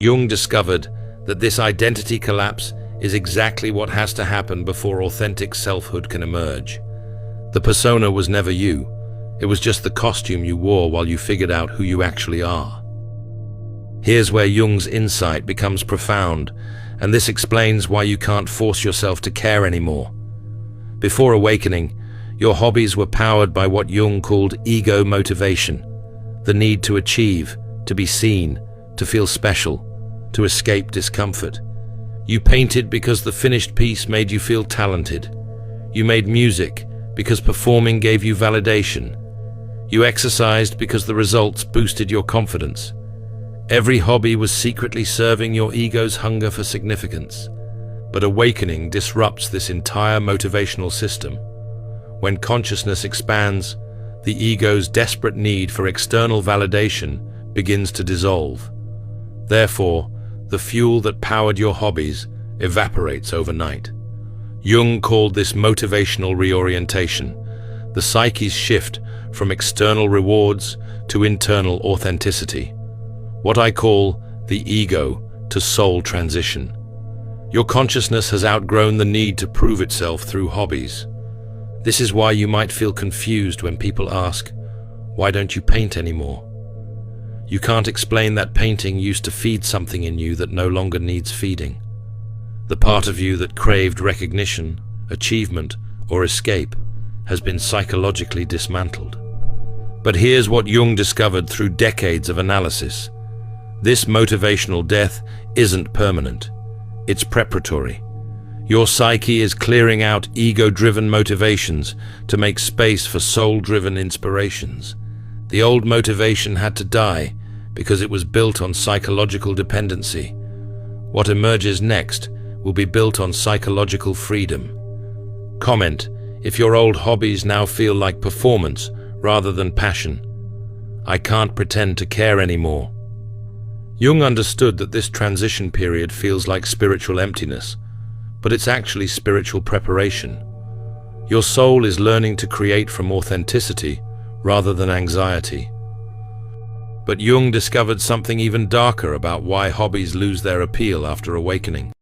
Jung discovered that this identity collapse is exactly what has to happen before authentic selfhood can emerge. The persona was never you. It was just the costume you wore while you figured out who you actually are. Here's where Jung's insight becomes profound, and this explains why you can't force yourself to care anymore. Before awakening, your hobbies were powered by what Jung called ego motivation, the need to achieve, to be seen, to feel special, to escape discomfort. You painted because the finished piece made you feel talented. You made music because performing gave you validation. You exercised because the results boosted your confidence. Every hobby was secretly serving your ego's hunger for significance. But awakening disrupts this entire motivational system. When consciousness expands, the ego's desperate need for external validation begins to dissolve. Therefore, the fuel that powered your hobbies evaporates overnight. Jung called this motivational reorientation, the psyche's shift from external rewards to internal authenticity, what I call the ego to soul transition. Your consciousness has outgrown the need to prove itself through hobbies. This is why you might feel confused when people ask, "Why don't you paint anymore?" You can't explain that painting used to feed something in you that no longer needs feeding. The part of you that craved recognition, achievement, or escape has been psychologically dismantled. But here's what Jung discovered through decades of analysis. This motivational death isn't permanent. It's preparatory. Your psyche is clearing out ego-driven motivations to make space for soul-driven inspirations. The old motivation had to die because it was built on psychological dependency. What emerges next will be built on psychological freedom. Comment if your old hobbies now feel like performance rather than passion. I can't pretend to care anymore. Jung understood that this transition period feels like spiritual emptiness, but it's actually spiritual preparation. Your soul is learning to create from authenticity rather than anxiety. But Jung discovered something even darker about why hobbies lose their appeal after awakening.